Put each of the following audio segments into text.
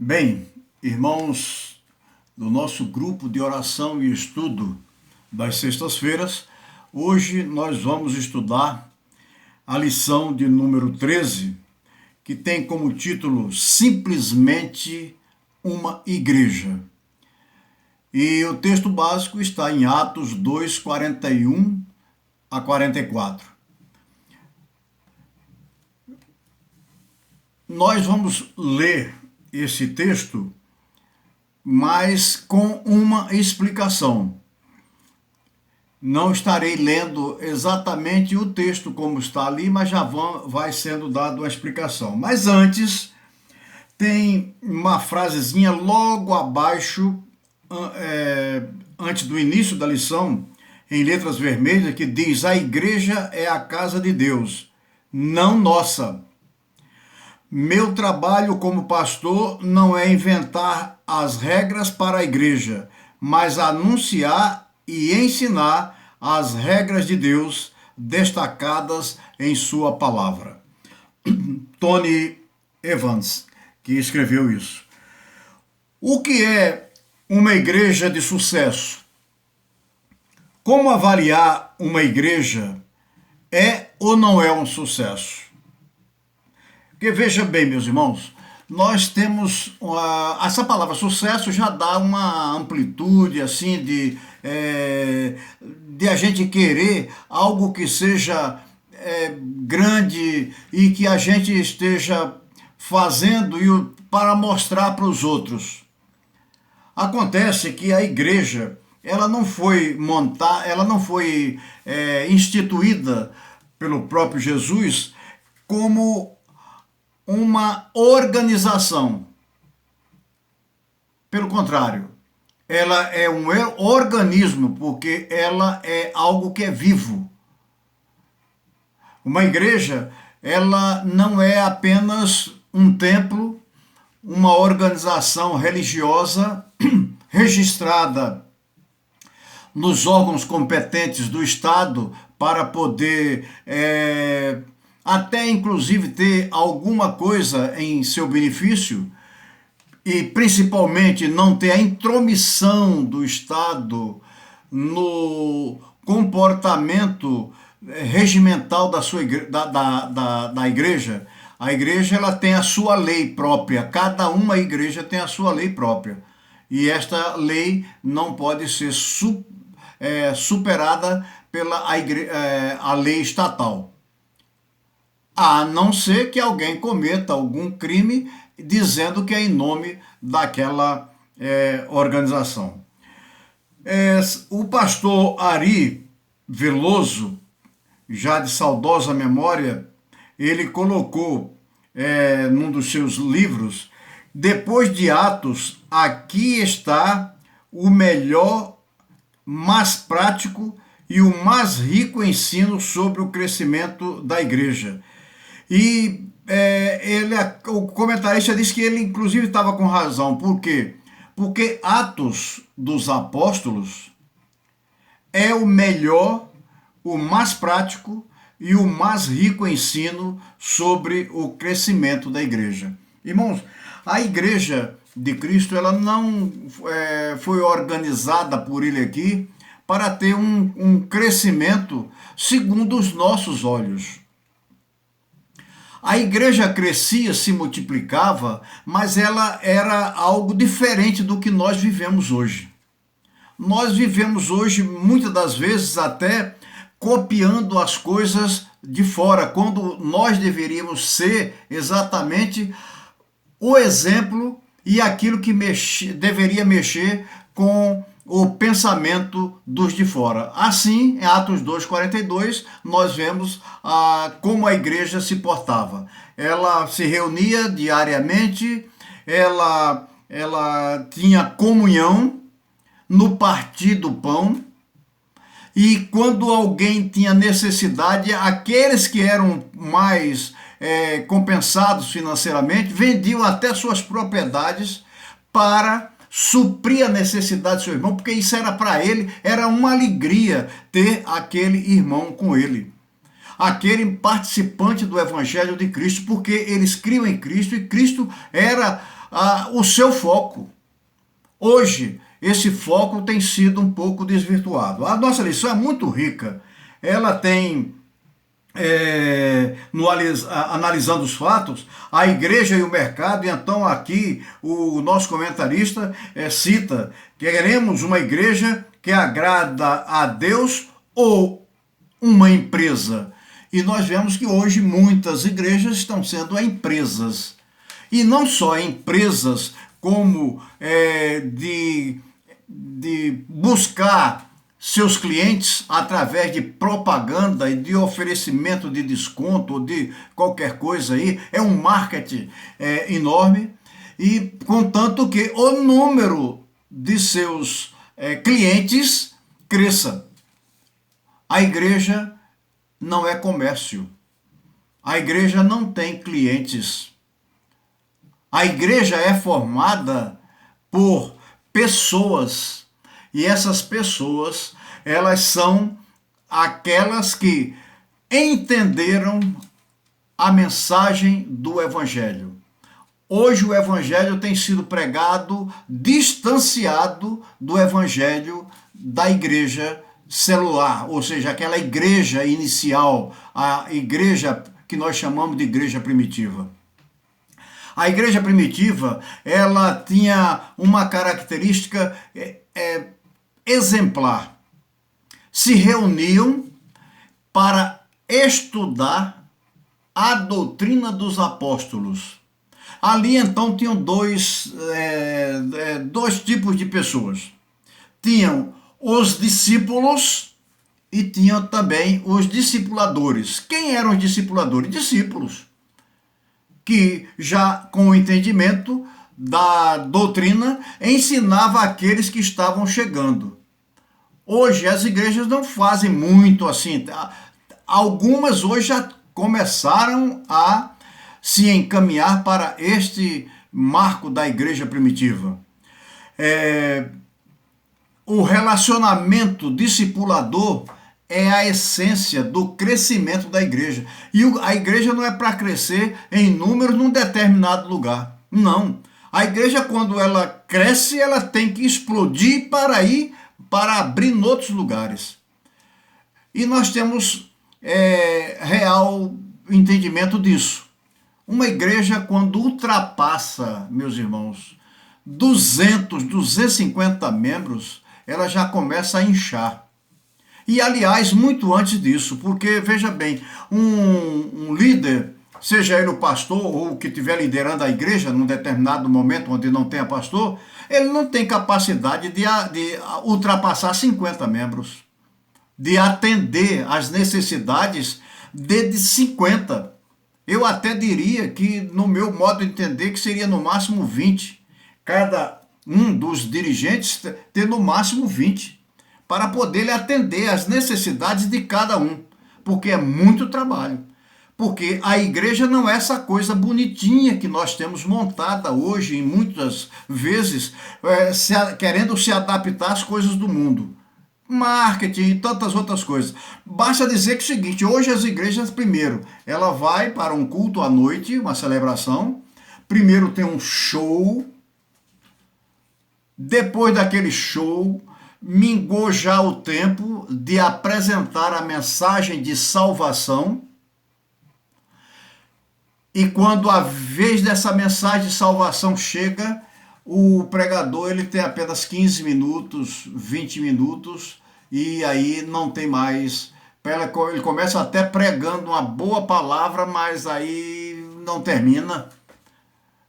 Bem, irmãos do nosso grupo de oração e estudo das sextas-feiras, hoje nós vamos estudar a lição de número 13, que tem como título Simplesmente uma Igreja. E o texto básico está em Atos 2, 41 a 44. Nós vamos ler esse texto, mas com uma explicação. Não estarei lendo exatamente o texto como está ali, mas já vai sendo dada uma explicação. Mas antes, tem uma frasezinha logo abaixo, antes do início da lição, em letras vermelhas, que diz: a igreja é a casa de Deus, não nossa. Meu trabalho como pastor não é inventar as regras para a igreja, mas anunciar e ensinar as regras de Deus destacadas em sua palavra. Tony Evans, que escreveu isso. O que é uma igreja de sucesso? Como avaliar uma igreja? É ou não é um sucesso? Porque veja bem, meus irmãos, nós temos essa palavra sucesso já dá uma amplitude assim de a gente querer algo que seja grande e que a gente esteja fazendo para mostrar para os outros. Acontece que a igreja ela não foi instituída pelo próprio Jesus como uma organização. Pelo contrário, ela é um organismo, porque ela é algo que é vivo. Uma igreja, ela não é apenas um templo, uma organização religiosa registrada nos órgãos competentes do Estado para poder até inclusive ter alguma coisa em seu benefício e principalmente não ter a intromissão do Estado no comportamento regimental da igreja. A igreja ela tem a sua lei própria, cada uma igreja tem a sua lei própria. E esta lei não pode ser superada pela a lei estatal. A não ser que alguém cometa algum crime dizendo que é em nome daquela organização. O pastor Ari Veloso, já de saudosa memória, ele colocou num dos seus livros: depois de Atos, aqui está o melhor, mais prático e o mais rico ensino sobre o crescimento da igreja. E o comentarista disse que ele inclusive estava com razão. Por quê? Porque Atos dos Apóstolos é o melhor, o mais prático e o mais rico ensino sobre o crescimento da igreja. Irmãos, a igreja de Cristo ela não foi organizada por ele aqui para ter um crescimento segundo os nossos olhos. A igreja crescia, se multiplicava, mas ela era algo diferente do que nós vivemos hoje. Nós vivemos hoje, muitas das vezes, até copiando as coisas de fora, quando nós deveríamos ser exatamente o exemplo e aquilo que deveria mexer com o pensamento dos de fora. Assim, em Atos 2:42, nós vemos como a igreja se portava. Ela se reunia diariamente, ela tinha comunhão no partir do pão, e quando alguém tinha necessidade, aqueles que eram mais compensados financeiramente vendiam até suas propriedades para suprir a necessidade do seu irmão, porque isso era para ele, era uma alegria ter aquele irmão com ele. aquele participante do Evangelho de Cristo, porque eles criam em Cristo e Cristo era o seu foco. Hoje, esse foco tem sido um pouco desvirtuado. A nossa lição é muito rica. Ela tem, analisando os fatos, a igreja e o mercado, e então aqui o nosso comentarista cita: queremos uma igreja que agrada a Deus ou uma empresa? E nós vemos que hoje muitas igrejas estão sendo empresas. E não só empresas como de buscar seus clientes através de propaganda e de oferecimento de desconto ou de qualquer coisa aí, é um marketing enorme, e contanto que o número de seus clientes cresça. A igreja não é comércio. A igreja não tem clientes. A igreja é formada por pessoas, e essas pessoas, elas são aquelas que entenderam a mensagem do Evangelho. Hoje o Evangelho tem sido pregado distanciado do Evangelho da igreja celular, ou seja, aquela igreja inicial, a igreja que nós chamamos de igreja primitiva. A igreja primitiva, ela tinha uma característica exemplar. Se reuniam para estudar a doutrina dos apóstolos. Ali então tinham dois tipos de pessoas. Tinham os discípulos e tinham também os discipuladores. Quem eram os discipuladores? Discípulos que já com o entendimento da doutrina ensinava aqueles que estavam chegando. Hoje as igrejas não fazem muito assim. Algumas hoje já começaram a se encaminhar para este marco da igreja primitiva. O relacionamento discipulador é a essência do crescimento da igreja. E a igreja não é para crescer em números num determinado lugar. Não. A igreja, quando ela cresce, ela tem que explodir para abrir em outros lugares. E nós temos real entendimento disso. Uma igreja, quando ultrapassa, meus irmãos, 250 membros, ela já começa a inchar. E, aliás, muito antes disso, porque, veja bem, um líder, seja ele o pastor ou o que estiver liderando a igreja num determinado momento onde não tenha pastor, ele não tem capacidade de ultrapassar 50 membros, de atender às necessidades de 50. Eu até diria que, no meu modo de entender, que seria no máximo 20. Cada um dos dirigentes ter no máximo 20. Para poder atender às necessidades de cada um, porque é muito trabalho. Porque a igreja não é essa coisa bonitinha que nós temos montada hoje, e muitas vezes querendo se adaptar às coisas do mundo. Marketing e tantas outras coisas. Basta dizer que é o seguinte: hoje as igrejas, primeiro, ela vai para um culto à noite, uma celebração, primeiro tem um show, depois daquele show, mingou já o tempo de apresentar a mensagem de salvação, e quando a vez dessa mensagem de salvação chega, o pregador ele tem apenas 15 minutos, 20 minutos, e aí não tem mais. Ele começa até pregando uma boa palavra, mas aí não termina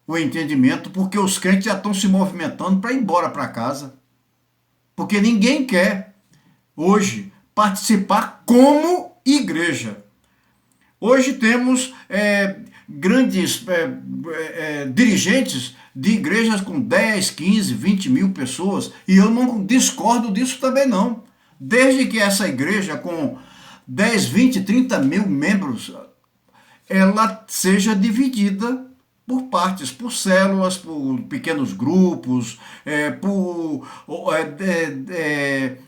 o entendimento, porque os crentes já estão se movimentando para ir embora para casa. Porque ninguém quer, hoje, participar como igreja. Hoje temos grandes dirigentes de igrejas com 10, 15, 20 mil pessoas, e eu não discordo disso também não. Desde que essa igreja com 10, 20, 30 mil membros, ela seja dividida por partes, por células, por pequenos grupos, por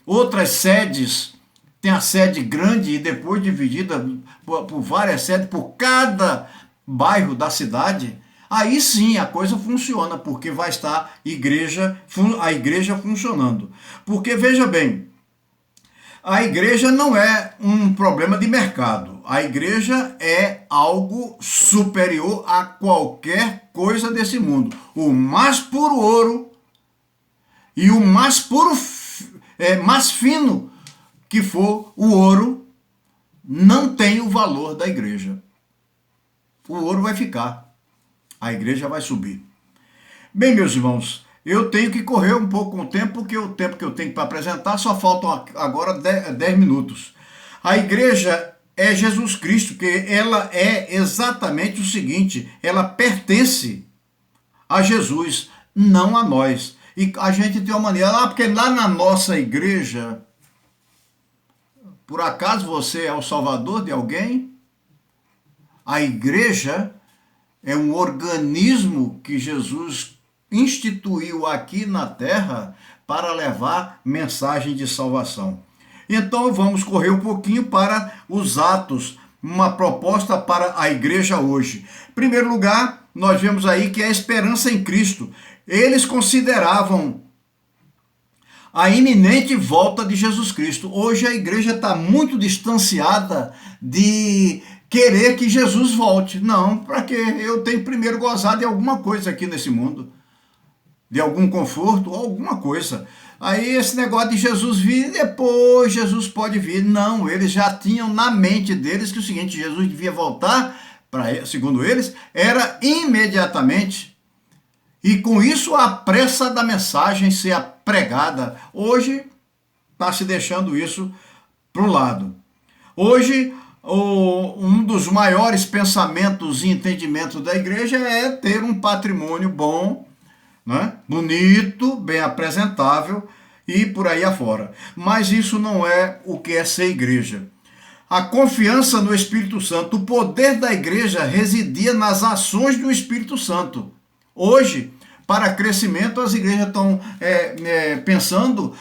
outras sedes. Tem a sede grande e depois dividida por várias sedes, por cada bairro da cidade, aí sim a coisa funciona, porque vai estar a igreja funcionando. Porque veja bem, a igreja não é um problema de mercado. A igreja é algo superior a qualquer coisa desse mundo. O mais puro ouro e o mais puro, mais fino que for o ouro, não tem o valor da igreja. O ouro vai ficar. A igreja vai subir. Bem, meus irmãos, eu tenho que correr um pouco com o tempo, porque o tempo que eu tenho para apresentar só faltam agora 10 minutos. A igreja é Jesus Cristo, que ela é exatamente o seguinte, ela pertence a Jesus, não a nós. E a gente tem uma maneira, porque lá na nossa igreja, por acaso você é o salvador de alguém? A igreja é um organismo que Jesus instituiu aqui na terra para levar mensagem de salvação. Então vamos correr um pouquinho para os Atos, uma proposta para a igreja hoje. Em primeiro lugar, nós vemos aí que é a esperança em Cristo. Eles consideravam a iminente volta de Jesus Cristo. Hoje a igreja está muito distanciada de querer que Jesus volte. Não, para quê? Eu tenho primeiro gozado de alguma coisa aqui nesse mundo. De algum conforto, alguma coisa. Aí esse negócio de Jesus vir, depois Jesus pode vir. Não, eles já tinham na mente deles que o seguinte, Jesus devia voltar, segundo eles, era imediatamente. E com isso a pressa da mensagem ser pregada. Hoje está se deixando isso para o lado. Hoje um dos maiores pensamentos e entendimentos da igreja é ter um patrimônio bom, né? Bonito, bem apresentável e por aí afora. Mas isso não é o que é ser igreja. A confiança no Espírito Santo, o poder da igreja residia nas ações do Espírito Santo. Hoje, para crescimento, as igrejas estão pensando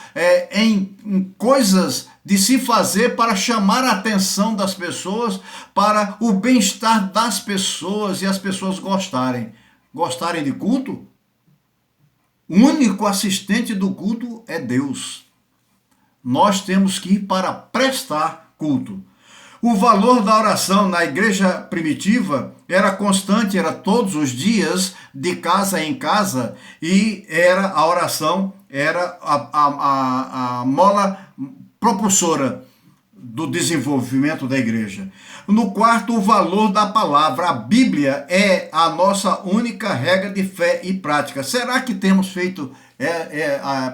em coisas de se fazer para chamar a atenção das pessoas, para o bem-estar das pessoas e as pessoas gostarem. Gostarem de culto? O único assistente do culto é Deus. Nós temos que ir para prestar culto. O valor da oração na igreja primitiva era constante, era todos os dias, de casa em casa, e a oração era a mola propulsora do desenvolvimento da igreja. No quarto, o valor da palavra. A Bíblia é a nossa única regra de fé e prática. Será que temos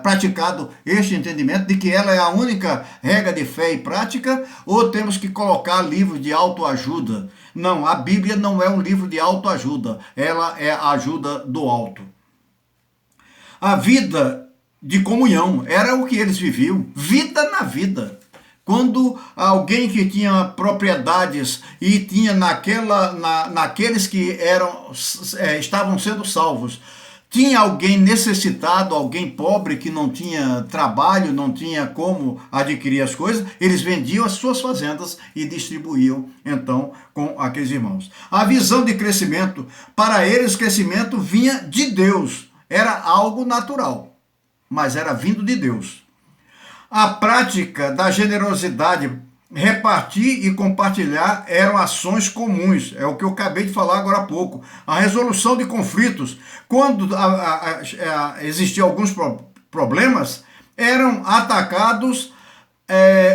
praticado este entendimento de que ela é a única regra de fé e prática, ou temos que colocar livros de autoajuda? Não, a Bíblia não é um livro de autoajuda, ela é a ajuda do alto. A vida de comunhão era o que eles viviam, vida na vida. Quando alguém que tinha propriedades e tinha naqueles que estavam sendo salvos, tinha alguém necessitado, alguém pobre que não tinha trabalho, não tinha como adquirir as coisas, eles vendiam as suas fazendas e distribuíam então com aqueles irmãos. A visão de crescimento, para eles crescimento vinha de Deus, era algo natural, mas era vindo de Deus. A prática da generosidade, repartir e compartilhar eram ações comuns, é o que eu acabei de falar agora há pouco. A resolução de conflitos, quando existiam alguns problemas, eram atacados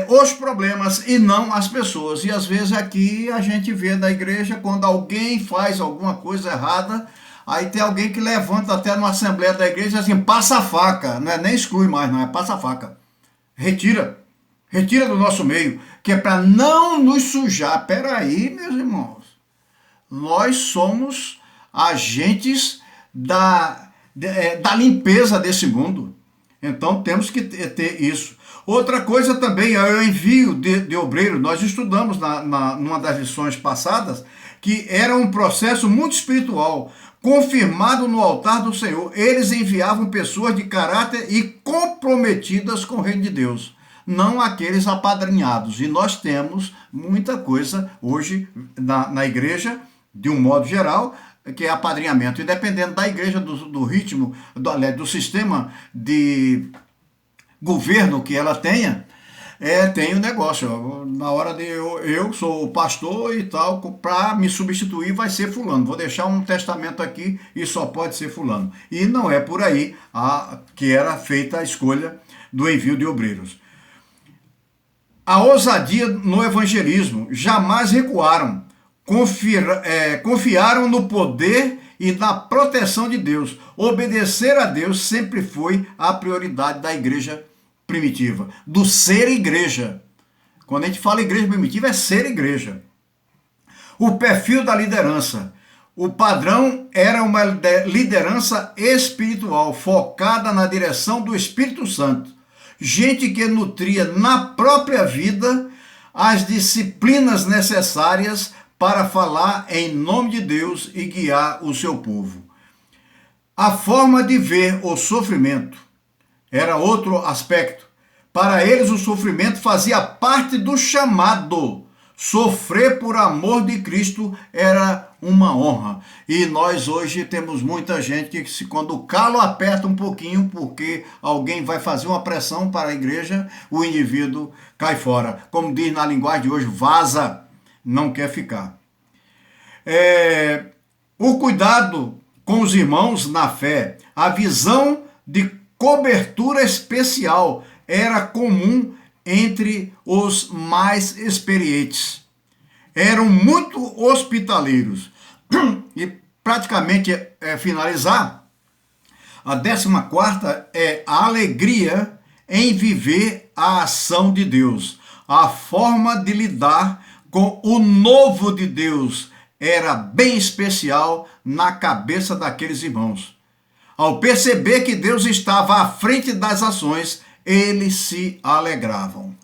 os problemas e não as pessoas. E às vezes aqui a gente vê na igreja, quando alguém faz alguma coisa errada, aí tem alguém que levanta até numa assembleia da igreja e diz assim, passa a faca, não é nem exclui mais, não é passa a faca. Retira do nosso meio, que é para não nos sujar. Peraí, meus irmãos, nós somos agentes da limpeza desse mundo, então temos que ter isso. Outra coisa também é o envio de obreiro. Nós estudamos numa das lições passadas que era um processo muito espiritual, confirmado no altar do Senhor. Eles enviavam pessoas de caráter e comprometidas com o reino de Deus. não aqueles apadrinhados. E nós temos muita coisa hoje na igreja, de um modo geral, que é apadrinhamento. E dependendo da igreja, do ritmo, do sistema de governo que ela tenha, tem um negócio. Na hora de eu sou o pastor e tal, para me substituir vai ser fulano. Vou deixar um testamento aqui e só pode ser fulano. E não é por aí que era feita a escolha do envio de obreiros. A ousadia no evangelismo, jamais recuaram, confiaram no poder e na proteção de Deus. Obedecer a Deus sempre foi a prioridade da igreja primitiva, do ser igreja. Quando a gente fala igreja primitiva, é ser igreja. O perfil da liderança. O padrão era uma liderança espiritual, focada na direção do Espírito Santo. Gente que nutria na própria vida as disciplinas necessárias para falar em nome de Deus e guiar o seu povo. A forma de ver o sofrimento era outro aspecto. Para eles, o sofrimento fazia parte do chamado. Sofrer por amor de Cristo era uma honra. E nós hoje temos muita gente que, quando o calo aperta um pouquinho, porque alguém vai fazer uma pressão para a igreja, o indivíduo cai fora. Como diz na linguagem de hoje, vaza, não quer ficar. O cuidado com os irmãos na fé, a visão de cobertura especial era comum entre os mais experientes. Eram muito hospitaleiros. E praticamente, finalizar, a 14ª é a alegria em viver a ação de Deus. A forma de lidar com o novo de Deus era bem especial na cabeça daqueles irmãos. Ao perceber que Deus estava à frente das ações, eles se alegravam.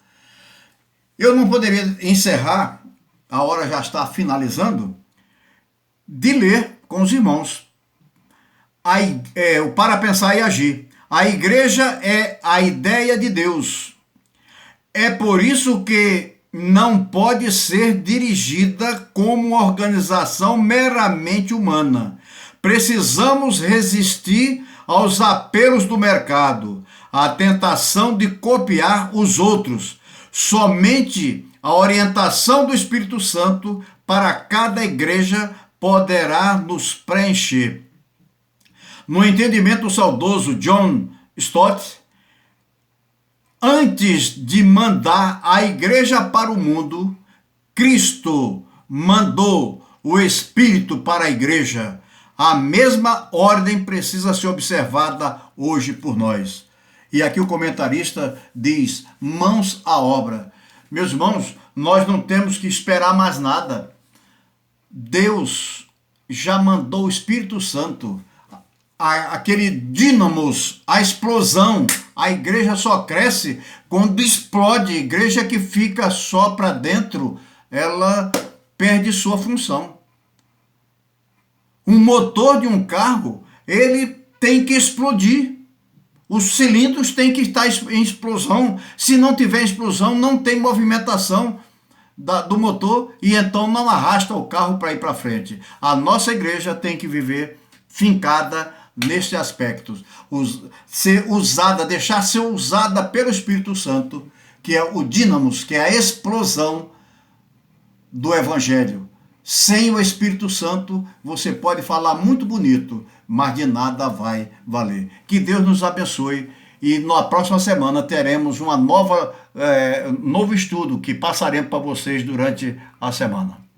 Eu não poderia encerrar, a hora já está finalizando, de ler com os irmãos. O Para Pensar e Agir. A igreja é a ideia de Deus. É por isso que não pode ser dirigida como uma organização meramente humana. Precisamos resistir aos apelos do mercado, à tentação de copiar os outros. Somente a orientação do Espírito Santo para cada igreja poderá nos preencher. No entendimento saudoso John Stott, antes de mandar a igreja para o mundo, Cristo mandou o Espírito para a igreja. A mesma ordem precisa ser observada hoje por nós. E aqui o comentarista diz, mãos à obra. Meus irmãos, nós não temos que esperar mais nada. Deus já mandou o Espírito Santo, aquele dínamos, a explosão. A igreja só cresce quando explode. A igreja que fica só para dentro, ela perde sua função. Um motor de um carro, ele tem que explodir. Os cilindros têm que estar em explosão. Se não tiver explosão, não tem movimentação do motor e então não arrasta o carro para ir para frente. A nossa igreja tem que viver fincada neste aspecto. Ser usada, deixar ser usada pelo Espírito Santo, que é o dínamos, que é a explosão do Evangelho. Sem o Espírito Santo, você pode falar muito bonito, mas de nada vai valer. Que Deus nos abençoe e na próxima semana teremos novo estudo que passaremos para vocês durante a semana.